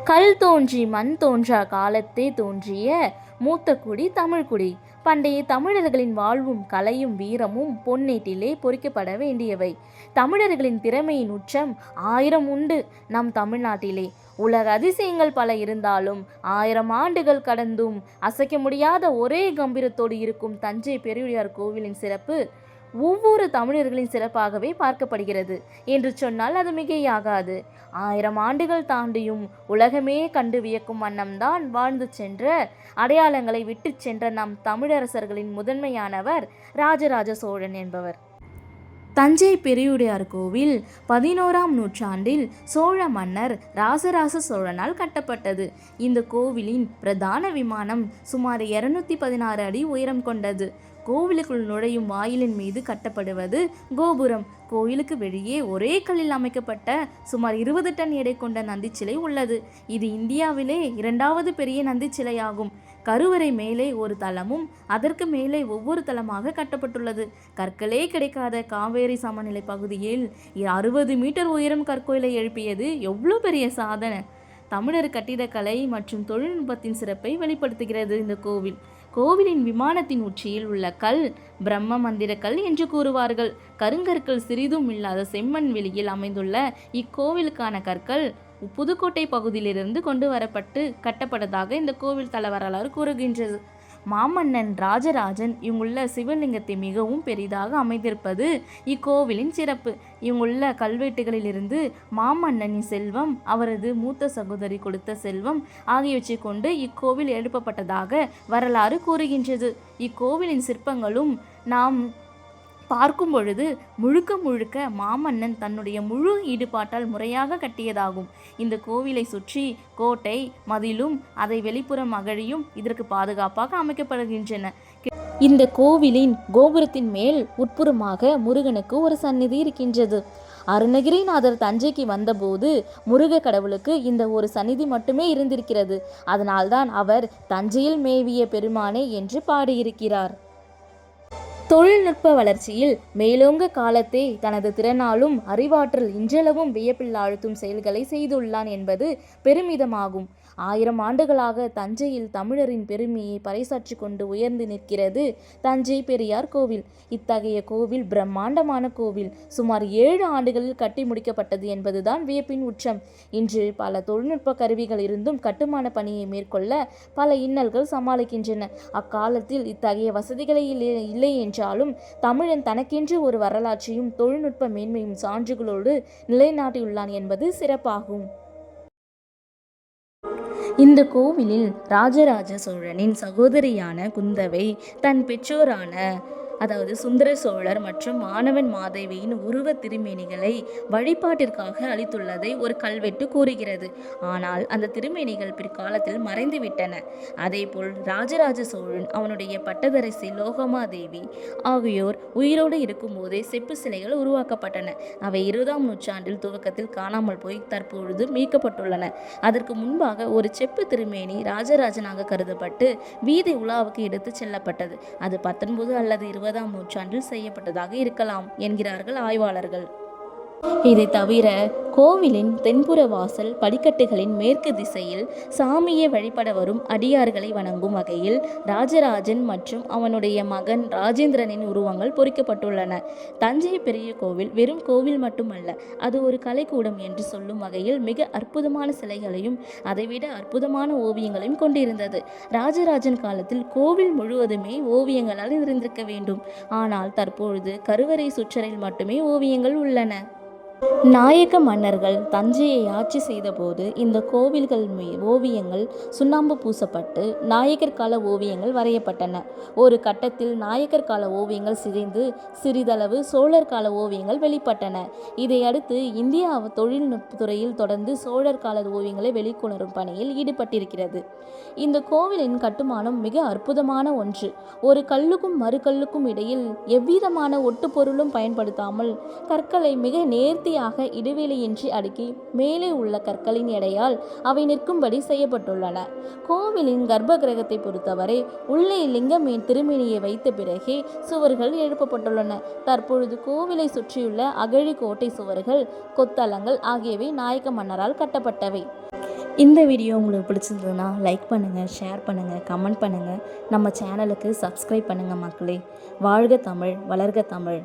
கல் தோன்றி மண் தோன்றா காலத்தே தோன்றிய மூத்த குடி தமிழ்குடி. பண்டைய தமிழர்களின் வாழ்வும் கலையும் வீரமும் பொன்னேட்டிலே பொறிக்கப்பட வேண்டியவை. தமிழர்களின் திறமையின் உச்சம் 1000 உண்டு நம் தமிழ்நாட்டிலே. உலக அதிசயங்கள் பல இருந்தாலும் 1000 ஆண்டுகள் கடந்தும் அசைக்க முடியாத ஒரே கம்பீரத்தோடு இருக்கும் தஞ்சை பெருவுடையார் கோவிலின் சிறப்பு ஒவ்வொரு தமிழர்களின் சிறப்பாகவே பார்க்கப்படுகிறது என்று சொன்னால் அது மிகையாகாது. 1000 ஆண்டுகள் தாண்டியும் உலகமே கண்டு வியக்கும் வண்ணம்தான் வாழ்ந்து சென்ற அடையாளங்களை விட்டு சென்ற நம் தமிழரசர்களின் முதன்மையானவர் ராஜராஜ சோழன் என்பவர். தஞ்சை பெருவுடையார் கோவில் 11ஆம் நூற்றாண்டில் சோழ மன்னர் ராசராச சோழனால் கட்டப்பட்டது. இந்த கோவிலின் பிரதான விமானம் சுமார் 216 அடி உயரம் கொண்டது. கோவிலுக்குள் நுழையும் வாயிலின் மீது கட்டப்படுவது கோபுரம். கோயிலுக்கு வெளியே ஒரே கல்லில் அமைக்கப்பட்ட சுமார் 20 டன் எடை கொண்ட நந்தி சிலை உள்ளது. இது இந்தியாவிலே 2வது பெரிய நந்தி சிலையாகும். கருவறை மேலே ஒரு தளமும் அதற்கு மேலே ஒவ்வொரு தளமாக கட்டப்பட்டுள்ளது. கற்களே கிடைக்காத காவேரி சமநிலை பகுதியில் 60 மீட்டர் உயரம் கற்கோயிலை எழுப்பியது எவ்வளோ பெரிய சாதனை! தமிழர் கட்டிடக்கலை மற்றும் தொழில்நுட்பத்தின் சிறப்பை வெளிப்படுத்துகிறது இந்த கோவில். கோவிலின் விமானத்தின் உச்சியில் உள்ள கல் பிரம்ம மந்திர கல் என்று கூறுவார்கள். கருங்கற்கள் சிறிதும் இல்லாத செம்மண் வெளியில் அமைந்துள்ள இக்கோவிலுக்கான கற்கள் புதுக்கோட்டை பகுதியிலிருந்து கொண்டு வரப்பட்டு கட்டப்பட்டதாக இந்த கோவில் தல வரலாறு கூறுகின்றது. மாமன்னன் ராஜராஜன் இங்குள்ள சிவலிங்கத்தை மிகவும் பெரிதாக அமைந்திருப்பது இக்கோவிலின் சிறப்பு. இங்குள்ள கல்வெட்டுகளிலிருந்து மாமன்னனின் செல்வம், அவரது மூத்த சகோதரி கொடுத்த செல்வம் ஆகியவற்றை கொண்டு இக்கோவில் எழுப்பப்பட்டதாக வரலாறு கூறுகின்றது. இக்கோவிலின் சிற்பங்களும் நாம் பார்க்கும் பொழுது முழுக்க முழுக்க மாமன்னன் தன்னுடைய முழு ஈடுபாட்டால் முறையாக கட்டியதாகும். இந்த கோவிலை சுற்றி கோட்டை மதிலும் அதை வெளிப்புறம் அகழியும் இதற்கு பாதுகாப்பாக அமைக்கப்படுகின்றன. இந்த கோவிலின் கோபுரத்தின் மேல் உட்புறமாக முருகனுக்கு ஒரு சந்நிதி இருக்கின்றது. அருணகிரிநாதர் தஞ்சைக்கு வந்தபோது முருக கடவுளுக்கு இந்த ஒரு சந்நிதி மட்டுமே இருந்திருக்கிறது. அதனால்தான் அவர் தஞ்சையில் மேவிய பெருமானே என்று பாடியிருக்கிறார். தொழில்நுட்ப வளர்ச்சியில் மேலோங்க காலத்தே தனது திறனாலும் அறிவாற்றல் இன்றளவும் வியப்பில் ஆழ்த்தும் செயல்களை செய்துள்ளான் என்பது பெருமிதமாகும். 1000 ஆண்டுகளாக தஞ்சையில் தமிழரின் பெருமையை பறைசாற்றி கொண்டு உயர்ந்து நிற்கிறது தஞ்சை பெரியார் கோவில். இத்தகைய கோவில் பிரம்மாண்டமான கோவில் சுமார் 7 ஆண்டுகளில் கட்டி முடிக்கப்பட்டது என்பதுதான் வியப்பின் உச்சம். இன்று பல தொழில்நுட்ப கருவிகள் இருந்தும் கட்டுமான பணியை மேற்கொள்ள பல இன்னல்கள் சமாளிக்கின்றன. அக்காலத்தில் இத்தகைய வசதிகளை இல்லை என்றாலும் தமிழன் தனக்கென்று ஒரு வரலாற்றையும் தொழில்நுட்ப மேன்மையும் சான்றுகளோடு நிலைநாட்டியுள்ளான் என்பது சிறப்பாகும். இந்த கோவிலில் ராஜராஜ சோழனின் சகோதரியான குந்தவை தன் பெற்றோரான அதாவது சுந்தர சோழர் மற்றும் மாணவன் மாதேவியின் உருவ திருமேனிகளை வழிபாட்டிற்காக அளித்துள்ளதை ஒரு கல்வெட்டு கூறுகிறது. ஆனால் அந்த திருமேனிகள் பிற்காலத்தில் மறைந்துவிட்டன. அதேபோல் ராஜராஜ சோழன், அவனுடைய பட்டதரசி லோகமாதேவி ஆகியோர் உயிரோடு இருக்கும்போதே செப்பு சிலைகள் உருவாக்கப்பட்டன. அவை 20ஆம் நூற்றாண்டில் துவக்கத்தில் காணாமல் போய் தற்பொழுது மீட்கப்பட்டுள்ளன. அதற்கு முன்பாக ஒரு செப்பு திருமேனி ராஜராஜனாக கருதப்பட்டு வீதி உலாவுக்கு எடுத்து செல்லப்பட்டது. அது 19 அல்லது 20ஆம் நூற்றாண்டில் செய்யப்பட்டதாக இருக்கலாம் என்கிறார்கள் ஆய்வாளர்கள். இதை தவிர கோவிலின் தென்புற வாசல் படிக்கட்டுகளின் மேற்கு திசையில் சாமியை வழிபட வரும் அடியார்களை வணங்கும் வகையில் ராஜராஜன் மற்றும் அவனுடைய மகன் ராஜேந்திரனின் உருவங்கள் பொறிக்கப்பட்டுள்ளன. தஞ்சை பெரிய கோவில் வெறும் கோவில் மட்டுமல்ல, அது ஒரு கலைக்கூடம் என்று சொல்லும் வகையில் மிக அற்புதமான சிலைகளையும் அதைவிட அற்புதமான ஓவியங்களையும் கொண்டிருந்தது. ராஜராஜன் காலத்தில் கோவில் முழுவதுமே ஓவியங்களால் இருந்திருக்க வேண்டும். ஆனால் தற்பொழுது கருவறை சுற்றரில் மட்டுமே ஓவியங்கள் உள்ளன. நாயக்க மன்னர்கள் தஞ்சையை ஆட்சி செய்தபோது இந்த கோவில்கள் ஓவியங்கள் சுண்ணாம்பு பூசப்பட்டு நாயக்கர் கால ஓவியங்கள் வரையப்பட்டன. ஒரு கட்டத்தில் நாயக்கர் கால ஓவியங்கள் சிதைந்து சிறிதளவு சோழர் கால ஓவியங்கள் வெளிப்பட்டன. இதையடுத்து இந்தியா தொழில்நுட்பத்துறையில் தொடர்ந்து சோழர் கால ஓவியங்களை வெளிக்கொணரும் பணியில் ஈடுபட்டிருக்கிறது. இந்த கோவிலின் கட்டுமானம் மிக அற்புதமான ஒன்று. ஒரு கல்லுக்கும் மறு கல்லுக்கும் இடையில் எவ்விதமான ஒட்டுப்பொருளும் பயன்படுத்தாமல் கற்களை மிக நேர்த்தியாக இடைவெளியின்றி அடுக்கி மேலே உள்ள கற்களின் எடையால் அவை நிற்கும்படி செய்யப்பட்டுள்ளன. கோவிலின் கர்ப்ப கிரகத்தை பொறுத்தவரை உள்ளே லிங்கம் திருமேனியை வைத்த பிறகே சுவர்கள் எழுப்பப்பட்டுள்ளன. தற்பொழுது கோவிலை சுற்றியுள்ள அகழி கோட்டை சுவர்கள் கொத்தளங்கள் ஆகியவை நாயக்க மன்னரால் கட்டப்பட்டவை. இந்த வீடியோ உங்களுக்கு பிடிச்சிருந்ததுன்னா லைக் பண்ணுங்கள், ஷேர் பண்ணுங்கள், கமெண்ட் பண்ணுங்கள். நம்ம சேனலுக்கு சப்ஸ்கிரைப் பண்ணுங்கள் மக்களே. வாழ்க தமிழ், வளர்க தமிழ்.